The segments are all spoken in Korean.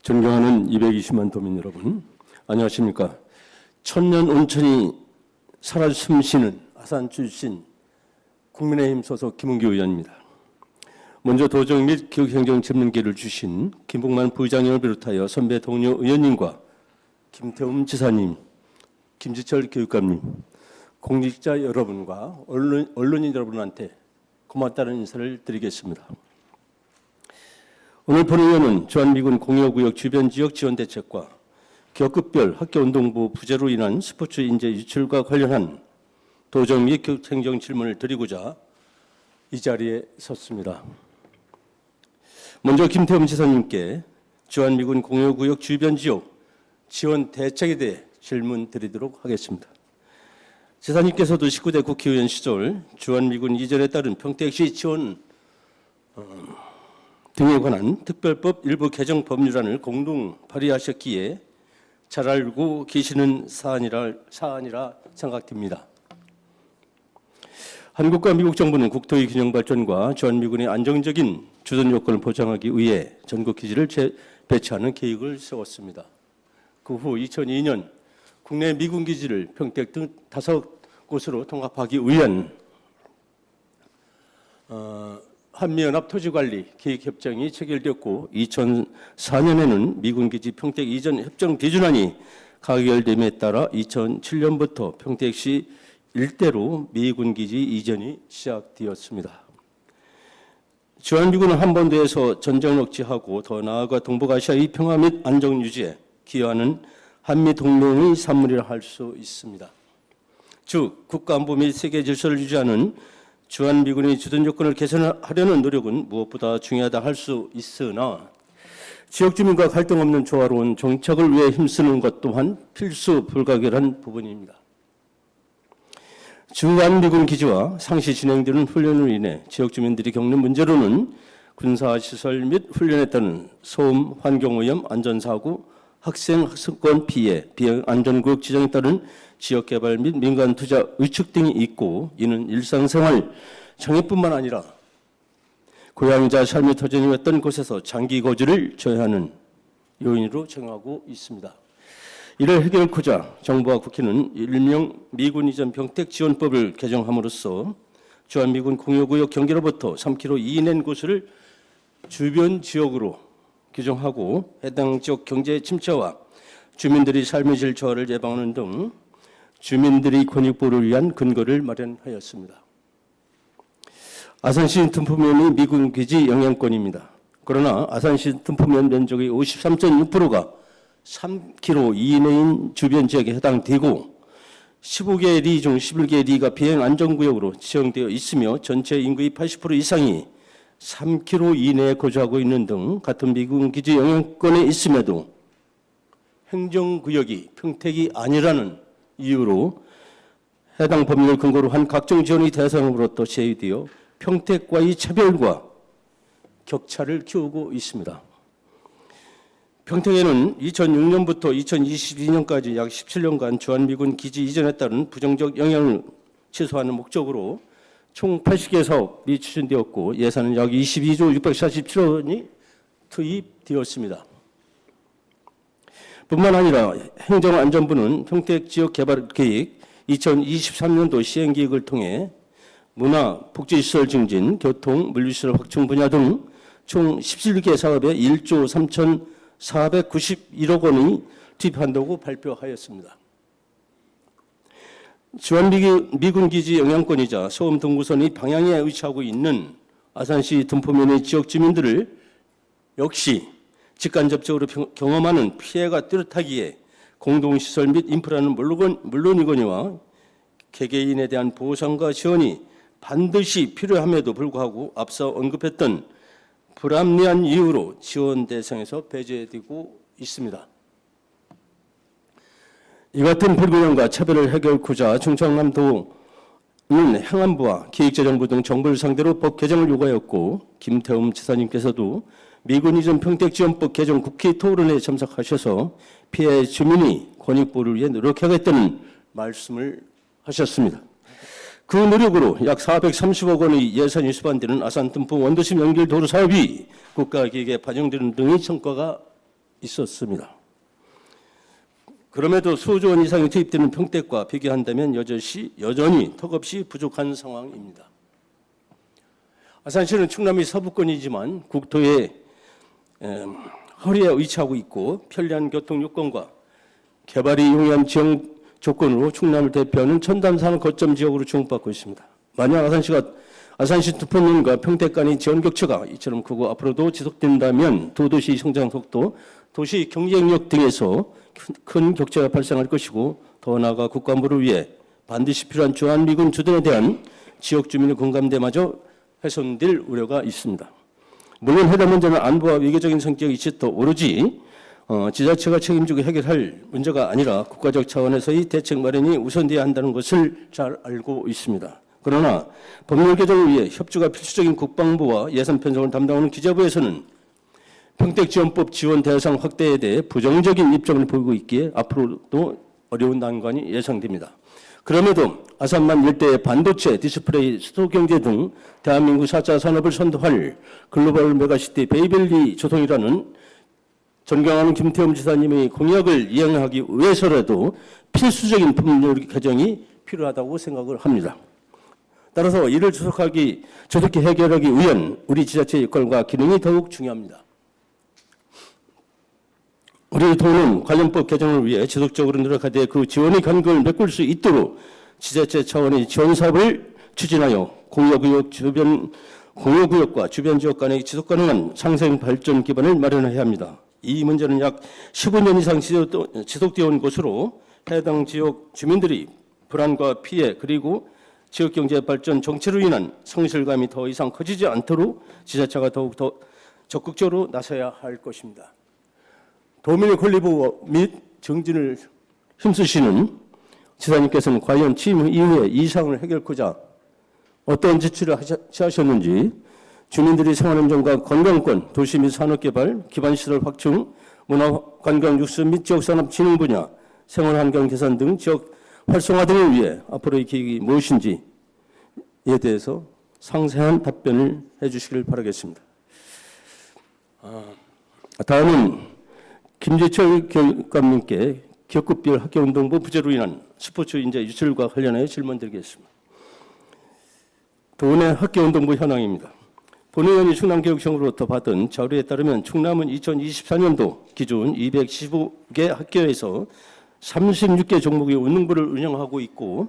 존경하는 220만 도민 여러분, 안녕하십니까. 천년 온천이 살아 숨쉬는 아산 출신 국민의힘 소속 김은규 의원입니다. 먼저 도정 및 교육행정 전문기를 주신 김복만 부의장님을 비롯하여 선배 동료 의원님과 김태움 지사님, 김지철 교육감님, 공직자 여러분과 언론인 여러분한테 고맙다는 인사를 드리겠습니다. 오늘 본의원은 주한미군 공여구역 주변 지역 지원 대책과 격급별 학교운동부 부재로 인한 스포츠 인재 유출과 관련한 도정 및 교육행정 질문을 드리고자 이 자리에 섰습니다. 먼저 김태흠 지사님께 주한미군 공여구역 주변 지역 지원 대책에 대해 질문 드리도록 하겠습니다. 지사님께서도 19대 국회의원 시절 주한미군 이전에 따른 평택시 지원 등에 관한 특별법 일부 개정 법률안을 공동 발의하셨기에 잘 알고 계시는 사안이라 생각됩니다. 한국과 미국 정부는 국토의 균형 발전과 주한미군의 안정적인 주둔 요건을 보장하기 위해 전국 기지를 배치하는 계획을 세웠습니다. 그 후 2002년 국내 미군 기지를 평택 등 5곳으로 통합하기 위한 한미연합 토지관리 계획협정이 체결되었고 2004년에는 미군기지 평택 이전 협정 대준안이 가결됨에 따라 2007년부터 평택시 일대로 미군기지 이전이 시작되었습니다. 주한미군은 한반도에서 전쟁을 억제하고 더 나아가 동북아시아의 평화 및 안정 유지에 기여하는 한미동맹의 산물이라 할 수 있습니다. 즉 국가안보 및 세계 질서를 유지하는 주한미군의 주둔 요건을 개선하려는 노력은 무엇보다 중요하다 할 수 있으나 지역 주민과 갈등 없는 조화로운 정착을 위해 힘쓰는 것 또한 필수 불가결한 부분입니다. 주한미군 기지와 상시 진행되는 훈련으로 인해 지역 주민들이 겪는 문제로는 군사시설 및 훈련에 따른 소음, 환경오염, 안전사고, 학생 학습권 피해, 비안전구역 지정에 따른 지역개발 및 민간 투자 위축 등이 있고 이는 일상생활 장애뿐만 아니라 고향자 삶의 터전이었던 곳에서 장기 거주를 저해하는 요인으로 정하고 있습니다. 이를 해결하고자 정부와 국회는 일명 미군 이전 평택 지원법을 개정함으로써 주한미군 공여구역 경계로부터 3km 이내인 곳을 주변 지역으로 규정하고 해당 지역 경제 침체와 주민들이 삶의 질 저하를 예방하는 등 주민들의 권익 보호를 위한 근거를 마련하였습니다. 아산시 tum포면이 미군 기지 영향권입니다. 그러나 아산시 tum포면 면적의 53.6%가 3km 이내인 주변 지역에 해당되고 15개 리 중 11개 리가 비행 안전구역으로 지정되어 있으며 전체 인구의 80% 이상이 3km 이내에 거주하고 있는 등 같은 미군 기지 영향권에 있음에도 행정구역이 평택이 아니라는 이유로 해당 법률을 근거로 한 각종 지원의 대상으로부터 제외되어 평택과의 차별과 격차를 키우고 있습니다. 평택에는 2006년부터 2022년까지 약 17년간 주한미군 기지 이전에 따른 부정적 영향을 최소화하는 목적으로 총 80개 사업이 추진되었고 예산은 약 22조 647원이 투입되었습니다. 뿐만 아니라 행정안전부는 평택 지역 개발 계획 2023년도 시행계획을 통해 문화, 복지시설 증진, 교통, 물류시설 확충 분야 등 총 17개 사업에 1조 3,491억 원이 투입한다고 발표하였습니다. 주한미군 기지 영향권이자 소음 동구선의 방향에 위치하고 있는 아산시 tum포면의 지역 주민들을 역시 직간접적으로 경험하는 피해가 뚜렷하기에 공동시설 및 인프라는 물론이거니와 개개인에 대한 보상과 지원이 반드시 필요함에도 불구하고 앞서 언급했던 불합리한 이유로 지원 대상에서 배제되고 있습니다. 이 같은 불균형과 차별을 해결하고자 충청남도는 행안부와 기획재정부 등 정부를 상대로 법 개정을 요구하였고 김태흠 지사님께서도 미군 이전 평택지원법 개정 국회 토론회에 참석하셔서 피해 주민이 권익 보호를 위해 노력하겠다는 말씀을 하셨습니다. 그 노력으로 약 430억 원의 예산이 수반되는 아산 tum포 원도심 연결 도로 사업이 국가기획에 반영되는 등의 성과가 있었습니다. 그럼에도 수조 원 이상이 투입되는 평택과 비교한다면 여전히 턱없이 부족한 상황입니다. 아산시는 충남이 서부권이지만 국토의 허리에 위치하고 있고 편리한 교통 요건과 개발이 용이한 지형 조건으로 충남을 대표하는 첨단 산업 거점 지역으로 주목받고 있습니다. 만약 아산시 투표님과 평택 간의 지원 격차가 이처럼 크고 앞으로도 지속된다면 두 도시 성장 속도, 도시 경쟁력 등에서 큰 격차가 발생할 것이고 더 나아가 국가안보를 위해 반드시 필요한 주한미군 주둔에 대한 지역 주민의 공감대마저 훼손될 우려가 있습니다. 물론 해당 문제는 안보와 외교적인 성격이 짙어 오로지 지자체가 책임지고 해결할 문제가 아니라 국가적 차원에서의 대책 마련이 우선돼야 한다는 것을 잘 알고 있습니다. 그러나 법률 개정을 위해 협조가 필수적인 국방부와 예산 편성을 담당하는 기재부에서는 평택지원법 지원 대상 확대에 대해 부정적인 입장을 보이고 있기에 앞으로도 어려운 난관이 예상됩니다. 그럼에도 아산만 일대의 반도체, 디스플레이, 수소경제 등 대한민국 4차 산업을 선도할 글로벌 메가시티 베이벨리 조성이라는 존경하는 김태흠 지사님의 공약을 이행하기 위해서라도 필수적인 법률 개정이 필요하다고 생각을 합니다. 따라서 이를 조속히 해결하기 위한 우리 지자체의 역할과 기능이 더욱 중요합니다. 우리 도는 관련법 개정을 위해 지속적으로 노력하되 그 지원의 간격을 메꿀 수 있도록 지자체 차원의 지원 사업을 추진하여 공유구역과 주변 지역 간의 지속 가능한 상생 발전 기반을 마련해야 합니다. 이 문제는 약 15년 이상 지속되어 온 것으로 해당 지역 주민들이 불안과 피해 그리고 지역경제 발전 정체로 인한 성실감이 더 이상 커지지 않도록 지자체가 더욱 더 적극적으로 나서야 할 것입니다. 도민의 권리보호 및 정진을 힘쓰시는 지사님께서는 과연 취임 이후에 이 사항을 해결하고자 어떤 지출을 하셨는지 주민들이 생활안전과 건강권, 도시 및 산업개발, 기반시설 확충, 문화관광 육수 및 지역산업 진흥 분야, 생활환경 개선 등 지역 활성화 등을 위해 앞으로의 계획이 무엇인지에 대해서 상세한 답변을 해주시길 바라겠습니다. 다음은 김재철 교육감님께 기업급별 학교운동부 부재로 인한 스포츠 인재 유출과 관련하여 질문드리겠습니다. 도내 학교운동부 현황입니다. 본의원이 충남교육청으로부터 받은 자료에 따르면 충남은 2024년도 기준 215개 학교에서 36개 종목의 운동부를 운영하고 있고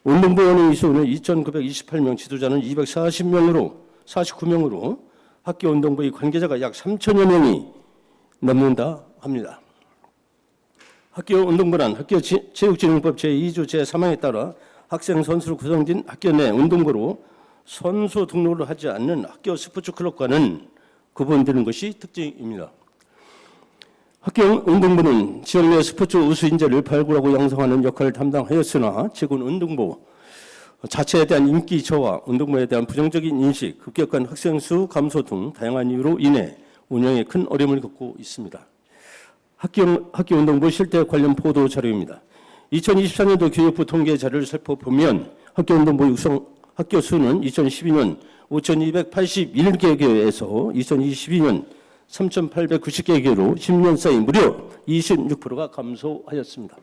운동부원의 수는 2,928명, 지도자는 249명으로 학교 운동부의 관계자가 약 3천여 명이 넘는다 합니다. 학교 운동부란 학교체육진흥법 제2조 제3항에 따라 학생 선수로 구성된 학교 내 운동부로 선수 등록을 하지 않는 학교 스포츠 클럽과는 구분되는 것이 특징입니다. 학교 운동부는 지역 내 스포츠 우수 인재를 발굴하고 양성하는 역할을 담당하였으나 최근 운동부 자체에 대한 인기 저하, 운동부에 대한 부정적인 인식, 급격한 학생 수 감소 등 다양한 이유로 인해 운영에 큰 어려움을 겪고 있습니다. 학교 운동부 실태 관련 보도 자료입니다. 2024년도 교육부 통계 자료를 살펴보면 학교 운동부 육성 학교 수는 2012년 5,281개교에서 2022년 3,890개교로 10년 사이 무려 26%가 감소하였습니다.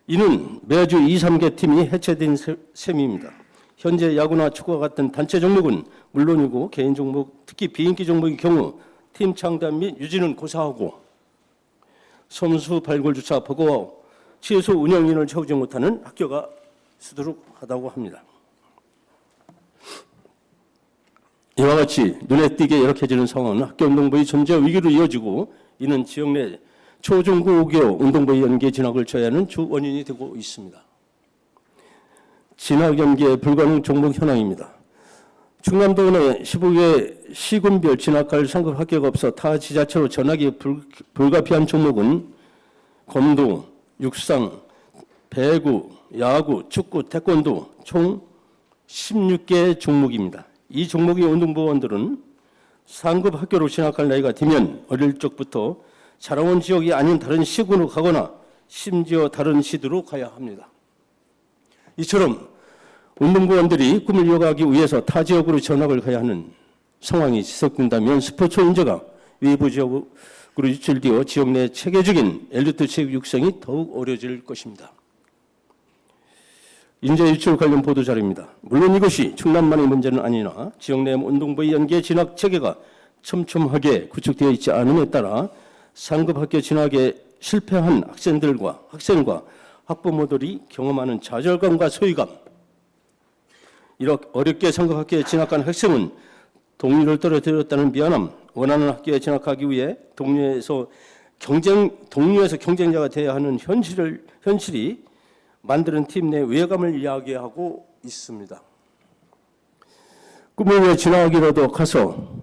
이는 매주 2, 3개 팀이 해체된 셈입니다. 현재 야구나 축구와 같은 단체 종목은 물론이고 개인 종목, 특히 비인기 종목의 경우 팀 창단 및 유지는 고사하고 선수 발굴조차 버거워 최소 운영인을 채우지 못하는 학교가 수두룩하다고 합니다. 이와 같이 눈에 띄게 열악해지는 상황은 학교 운동부의 존재 위기로 이어지고 이는 지역 내 초중고교 운동부의 연계 진학을 저해하는 주 원인이 되고 있습니다. 진학 연계 불가능 종목 현황입니다. 충남도 내 15개 시군별 진학할 상급 학교가 없어 타 지자체로 전학이 불가피한 종목은 검도, 육상, 배구, 야구, 축구, 태권도 총 16개 종목입니다. 이 종목의 운동부원들은 상급 학교로 진학할 나이가 되면 어릴 적부터 자라온 지역이 아닌 다른 시군으로 가거나 심지어 다른 시도로 가야 합니다. 이처럼 운동부원들이 꿈을 이어가기 위해서 타 지역으로 전학을 가야 하는 상황이 지속된다면 스포츠 인재가 외부 지역으로 그로 유출되어 지역 내 체계적인 엘리트 체육 육성이 더욱 어려워질 것입니다. 인재 유출 관련 보도 자료입니다. 물론 이것이 충남만의 문제는 아니나 지역 내 운동부의 연계 진학 체계가 촘촘하게 구축되어 있지 않음에 따라 상급 학교 진학에 실패한 학생과 학부모들이 경험하는 좌절감과 소외감, 이렇게 어렵게 상급 학교에 진학한 학생은 동료를 떨어뜨렸다는 미안함, 원하는 학교에 진학하기 위해 동료에서 경쟁자가 되어야 하는 현실이 만드는 팀 내 외감을 이야기하고 있습니다. 꿈을 위해 진학하기라도 가서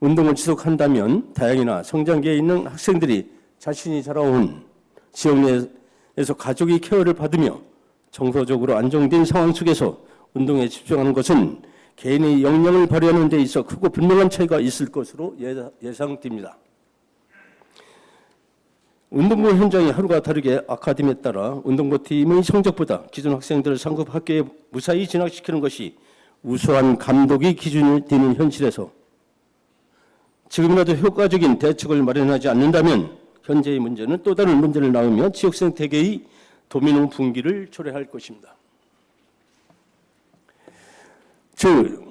운동을 지속한다면 다행이나 성장기에 있는 학생들이 자신이 자라온 지역 내에서 가족의 케어를 받으며 정서적으로 안정된 상황 속에서 운동에 집중하는 것은 개인의 역량을 발휘하는 데 있어 크고 분명한 차이가 있을 것으로 예상됩니다. 운동부 현장이 하루가 다르게 악화됨에 따라 운동부 팀의 성적보다 기존 학생들을 상급 학교에 무사히 진학시키는 것이 우수한 감독의 기준이 되는 현실에서 지금이라도 효과적인 대책을 마련하지 않는다면 현재의 문제는 또 다른 문제를 낳으며 지역 생태계의 도미노 분기를 초래할 것입니다. 즉,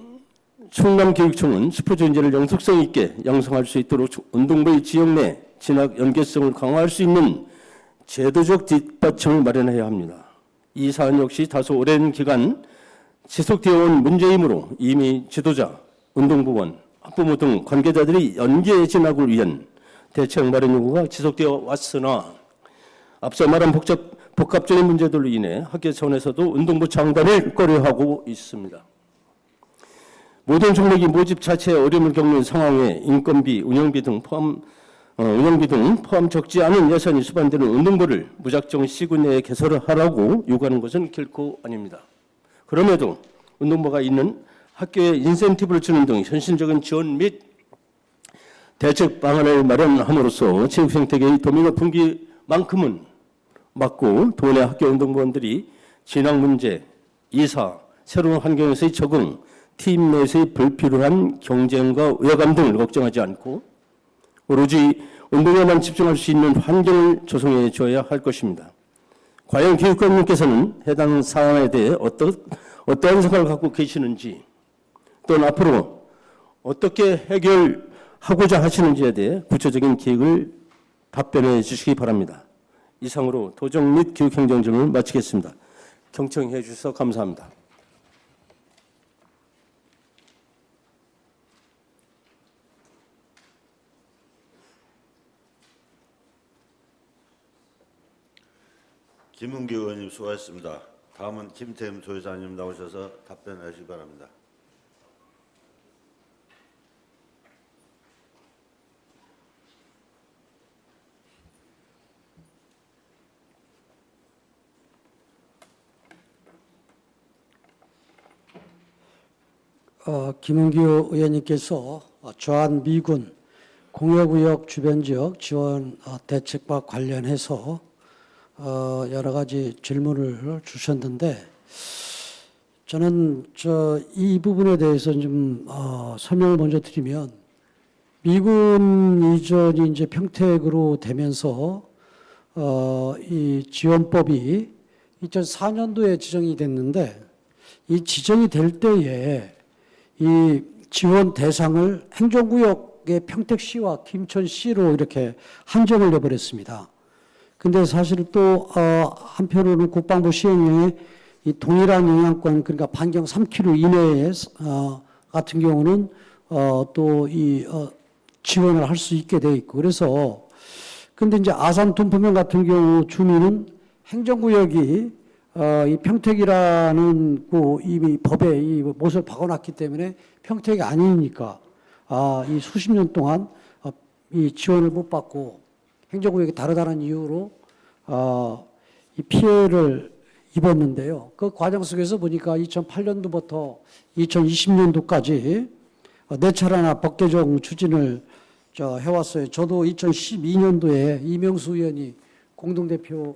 충남교육청은 스포츠 인재를 영속성 있게 양성할 수 있도록 운동부의 지역 내 진학 연계성을 강화할 수 있는 제도적 뒷받침을 마련해야 합니다. 이 사안 역시 다소 오랜 기간 지속되어 온 문제이므로 이미 지도자, 운동부원, 학부모 등 관계자들이 연계 진학을 위한 대책 마련 요구가 지속되어 왔으나 앞서 말한 복합적인 문제들로 인해 학교 차원에서도 운동부 창단을 꺼려하고 있습니다. 모든 종목이 모집 자체에 어려움을 겪는 상황에 인건비, 운영비 등 포함 적지 않은 예산이 수반되는 운동부를 무작정 시군 내에 개설하라고 요구하는 것은 결코 아닙니다. 그럼에도 운동부가 있는 학교에 인센티브를 주는 등 현실적인 지원 및 대책 방안을 마련함으로써 체육 생태계의 도미노 분기만큼은 막고 도내 학교 운동부원들이 진학 문제, 이사, 새로운 환경에서의 적응, 팀 내에서의 불필요한 경쟁과 위화감 등을 걱정하지 않고 오로지 운동에만 집중할 수 있는 환경을 조성해 줘야 할 것입니다. 과연 교육감님께서는 해당 사안에 대해 어떠한 생각을 갖고 계시는지 또는 앞으로 어떻게 해결하고자 하시는지에 대해 구체적인 계획을 답변해 주시기 바랍니다. 이상으로 도정 및 교육행정 질문을 마치겠습니다. 경청해 주셔서 감사합니다. 김은규 의원님 수고하셨습니다. 다음은 김태흠 조회장님 나오셔서 답변해 주시기 바랍니다. 김은규 의원님께서 주한미군 공여구역 주변 지역 지원 대책과 관련해서 여러 가지 질문을 주셨는데 저는 이 부분에 대해서 좀 설명을 먼저 드리면 미군 이전이 이제 평택으로 되면서 이 지원법이 2004년도에 지정이 됐는데 이 지정이 될 때에 이 지원 대상을 행정구역의 평택시와 김천시로 이렇게 한정을 해버렸습니다. 근데 사실 또 한편으로는 국방부 시행령에 이 동일한 영향권 그러니까 반경 3km 이내에 같은 경우는 또 이 지원을 할 수 있게 돼 있고 그래서 근데 이제 아산 둔포면 같은 경우 주민은 행정구역이 이 평택이라는 이미 법에 이 못을 박아놨기 때문에 평택이 아니니까 이 수십 년 동안 이 지원을 못 받고 행정구역이 다르다는 이유로 이 피해를 입었는데요. 그 과정 속에서 보니까 2008년도부터 2020년도까지 네 차례나 법 개정 추진을 해왔어요. 저도 2012년도에 이명수 의원이 공동대표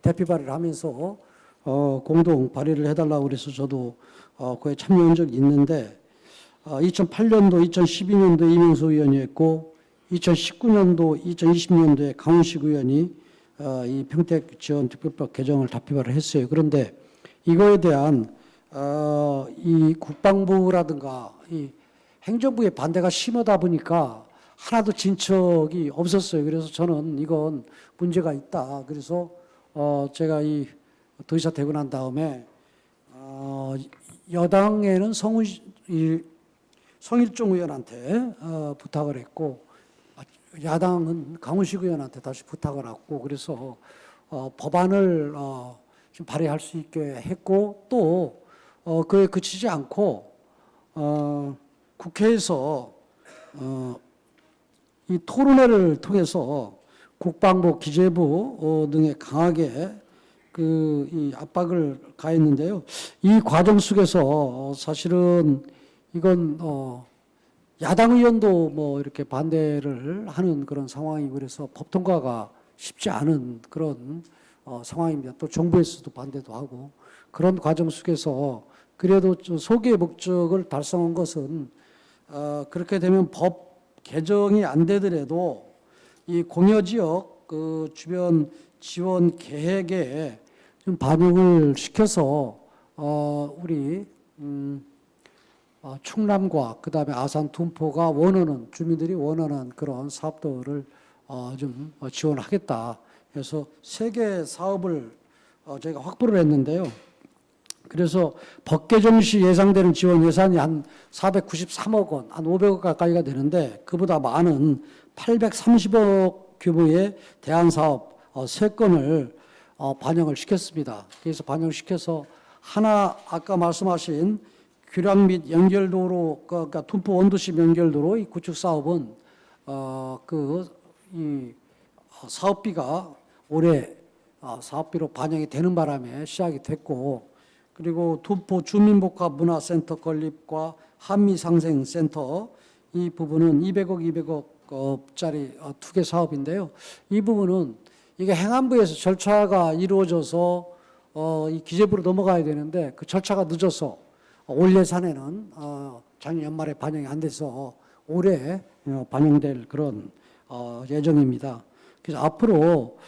대표 발의를 하면서 공동 발의를 해달라고 그래서 저도 그에 참여한 적이 있는데 2008년도, 2012년도 이명수 의원이 했고 2019년도, 2020년도에 강훈식 의원이 이 평택 지원 특별법 개정을 답변을 했어요. 그런데 이거에 대한 이 국방부라든가 이 행정부의 반대가 심하다 보니까 하나도 진척이 없었어요. 그래서 저는 이건 문제가 있다. 그래서 제가 이 도지사 되고 난 다음에 여당에는 성일종 의원한테 부탁을 했고, 야당은 강훈식 의원한테 다시 부탁을 했고, 그래서 법안을 좀 발의할 수 있게 했고, 또 그에 그치지 않고 국회에서 이 토론회를 통해서 국방부, 기재부 등에 강하게 이 압박을 가했는데요. 이 과정 속에서 사실은 이건 야당 의원도 뭐 이렇게 반대를 하는 그런 상황이고, 그래서 법 통과가 쉽지 않은 그런 상황입니다. 또 정부에서도 반대도 하고, 그런 과정 속에서 그래도 소기의 목적을 달성한 것은 그렇게 되면 법 개정이 안 되더라도 이 공여지역 그 주변 지원 계획에 좀 반영을 시켜서 우리 충남과 그다음에 아산 둔포가 원하는, 주민들이 원하는 그런 사업들을 좀 지원하겠다. 그래서 3개 사업을 저희가 확보를 했는데요. 그래서 법 개정 시 예상되는 지원 예산이 한 493억 원, 한 500억 가까이가 되는데, 그보다 많은 830억 규모의 대안사업 3건을 반영을 시켰습니다. 그래서 반영시켜서 하나, 아까 말씀하신 규량 및 연결도로, 그러니까 둔포 원도심 연결도로 이 구축 사업은 이 사업비가 올해 사업비로 반영이 되는 바람에 시작이 됐고, 그리고 둔포 주민복합문화센터 건립과 한미상생센터, 이 부분은 200억, 200억짜리 2개 사업인데요. 이 부분은 이게 행안부에서 절차가 이루어져서 이 기재부로 넘어가야 되는데, 그 절차가 늦어서 올 예산에는 작년 연말에 반영이 안 돼서 올해 반영될 그런 예정입니다. 그래서 앞으로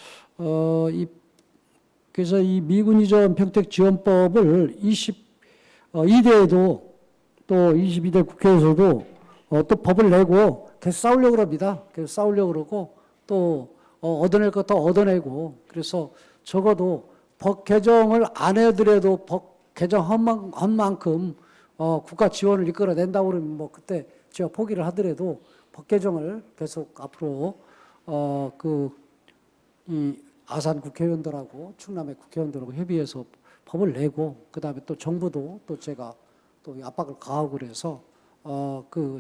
그래서 이 미군 이전 평택 지원법을 22대에도 또 22대 국회에서도 또 법을 내고 계속 싸우려고 합니다. 계속 싸우려고 그러고, 또 얻어낼 것 더 얻어내고, 그래서 적어도 법 개정을 안 해더라도 법 개정한 만큼 국가 지원을 이끌어낸다고 그러면 뭐 그때 제가 포기를 하더라도 법 개정을 계속 앞으로 이 아산 국회의원들하고 충남의 국회의원들하고 협의해서 법을 내고, 그다음에 또 정부도 또 제가 또 압박을 가하고 그래서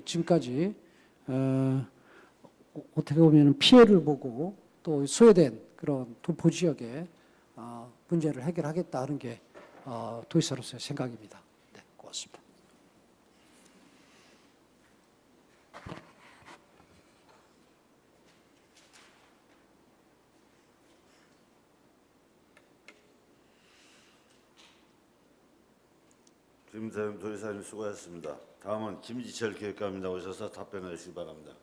지금까지 어떻게 보면 피해를 보고 또 소외된 그런 둔포 지역의 문제를 해결하겠다 하는 게 도지사로서의 생각입니다. 네, 고맙습니다. 김태흠 도지사님 수고하셨습니다. 다음은 김지철 기획관님 나오셔서 답변해 주시기 바랍니다.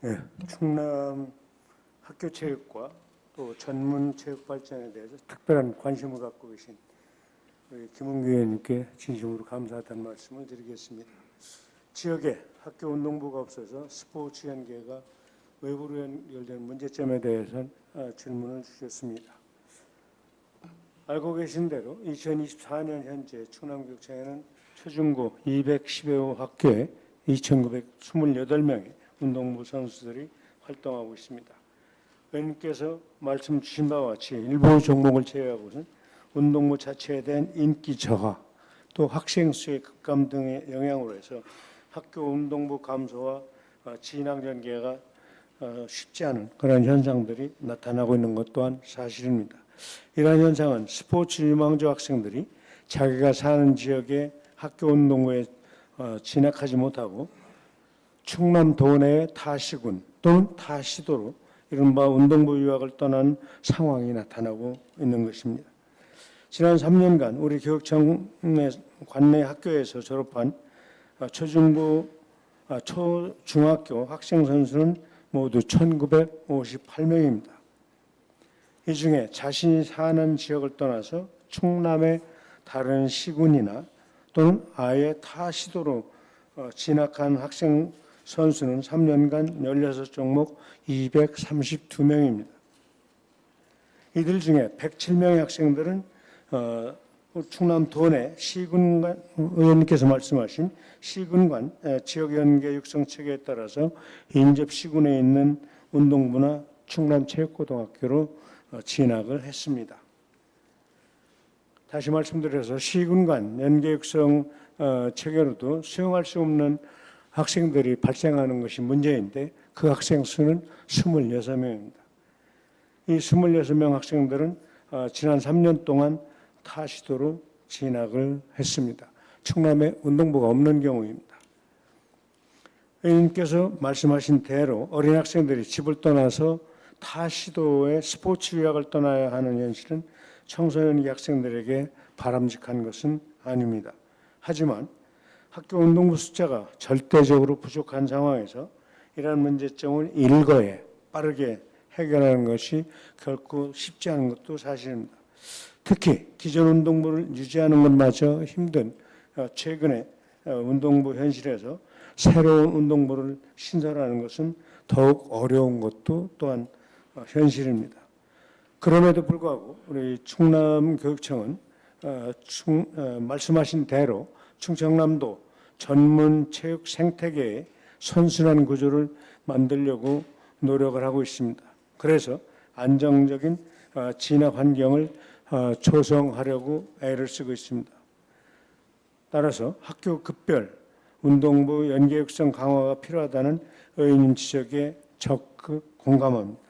네, 충남 학교체육과 또 전문체육 발전에 대해서 특별한 관심을 갖고 계신 우리 김은규 의원님께 진심으로 감사하다는 말씀을 드리겠습니다. 지역에 학교 운동부가 없어서 스포츠 연계가 외부로 연결되는 문제점에 대해서는 질문을 주셨습니다. 알고 계신 대로 2024년 현재 충남교육청에는 초중고 210여 학교에 2,928명의 운동부 선수들이 활동하고 있습니다. 의원님께서 말씀 주신 바와 같이 일부 종목을 제외하고는 운동부 자체에 대한 인기 저하, 또 학생 수의 급감 등의 영향으로 해서 학교 운동부 감소와 진학 전개가 쉽지 않은 그런 현상들이 나타나고 있는 것 또한 사실입니다. 이러한 현상은 스포츠 유망주 학생들이 자기가 사는 지역의 학교 운동부에 진학하지 못하고 충남 도내의 타 시군 또는 타 시도로 이른바 운동부 유학을 떠난 상황이 나타나고 있는 것입니다. 지난 3년간 우리 교육청 관내 학교에서 졸업한 초중학교 학생 선수는 모두 1958명입니다. 이 중에 자신이 사는 지역을 떠나서 충남의 다른 시군이나 또는 아예 타 시도로 진학한 학생 선수는 3년간 16종목 232명입니다. 이들 중에 107명의 학생들은 충남 도내 시군관 의원님께서 말씀하신 시군관 지역 연계 육성 체계에 따라서 인접 시군에 있는 운동부나 충남체육고등학교로 진학을 했습니다. 다시 말씀드려서 시군간 연계 육성 체계로도 수용할 수 없는 학생들이 발생하는 것이 문제인데 그 학생 수는 26명입니다. 이 26명 학생들은 지난 3년 동안 타시도로 진학을 했습니다. 충남에 운동부가 없는 경우입니다. 의원님께서 말씀하신 대로 어린 학생들이 집을 떠나서 타시도의 스포츠 유학을 떠나야 하는 현실은 청소년기 학생들에게 바람직한 것은 아닙니다. 하지만 학교 운동부 숫자가 절대적으로 부족한 상황에서 이러한 문제점을 일거에 빠르게 해결하는 것이 결코 쉽지 않은 것도 사실입니다. 특히 기존 운동부를 유지하는 것마저 힘든 최근의 운동부 현실에서 새로운 운동부를 신설하는 것은 더욱 어려운 것도 또한 현실입니다. 그럼에도 불구하고 우리 충남교육청은 말씀하신 대로 충청남도 전문 체육 생태계의 선순환 구조를 만들려고 노력을 하고 있습니다. 그래서 안정적인 진학 환경을 조성하려고 애를 쓰고 있습니다. 따라서 학교 급별 운동부 연계 육성 강화가 필요하다는 의원님 지적에 적극 공감합니다.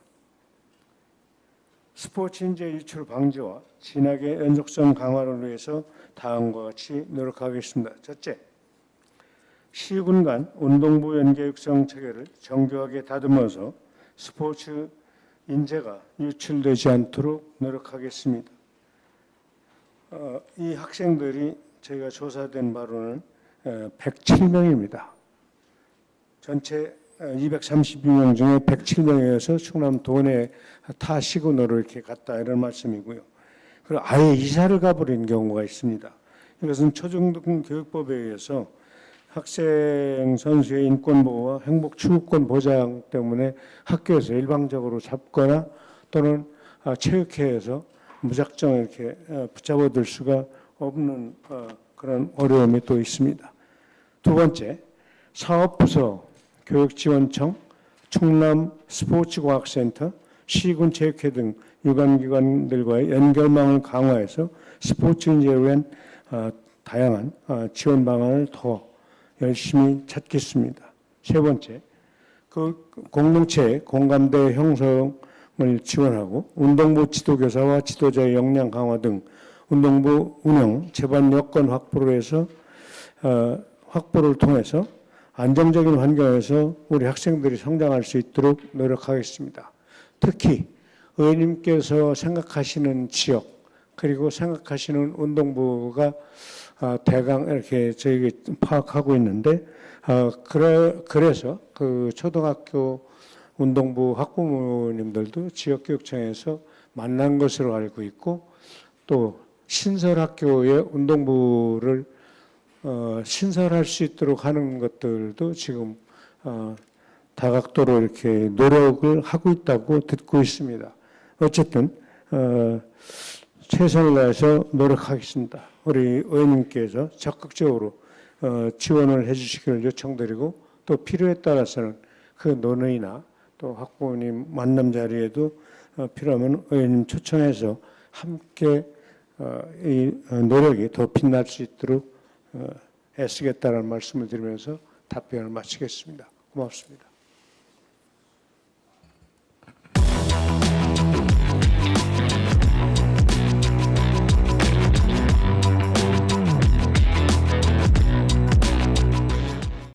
스포츠 인재 유출 방지와 진학의 연속성 강화를 위해서 다음과 같이 노력하겠습니다. 첫째, 시군 간 운동부 연계 육성 체계를 정교하게 다듬어서 스포츠 인재가 유출되지 않도록 노력하겠습니다. 이 학생들이 저희가 조사된 바로는 107명입니다. 전체 232명 중에 107명이어서 충남 도내 타 시군으로 이렇게 갔다 이런 말씀이고요. 그리고 아예 이사를 가버린 경우가 있습니다. 이것은 초중등교육법에 의해서 학생 선수의 인권 보호와 행복 추구권 보장 때문에 학교에서 일방적으로 잡거나 또는 체육회에서 무작정 이렇게 붙잡아둘 수가 없는 그런 어려움이 또 있습니다. 두 번째, 사업부서, 교육지원청, 충남 스포츠과학센터, 시군체육회 등 유관기관들과의 연결망을 강화해서 스포츠 인재를 위한 다양한 지원 방안을 더 열심히 찾겠습니다. 세 번째, 그 공동체 공감대 형성을 지원하고 운동부 지도교사와 지도자의 역량 강화 등 운동부 운영 제반 여건 확보를 해서 확보를 통해서 안정적인 환경에서 우리 학생들이 성장할 수 있도록 노력하겠습니다. 특히 의원님께서 생각하시는 지역 그리고 생각하시는 운동부가 대강 이렇게 저희가 파악하고 있는데 그래서 그 초등학교 운동부 학부모님들도 지역교육청에서 만난 것으로 알고 있고 또 신설학교의 운동부를 신설할 수 있도록 하는 것들도 지금 다각도로 이렇게 노력을 하고 있다고 듣고 있습니다. 어쨌든 최선을 다해서 노력하겠습니다. 우리 의원님께서 적극적으로 지원을 해주시기를 요청드리고 또 필요에 따라서는 그 논의나 또 학부모님 만남 자리에도 필요하면 의원님 초청해서 함께 이 노력이 더 빛날 수 있도록 애쓰겠다는 말씀을 드리면서 답변을 마치겠습니다. 고맙습니다.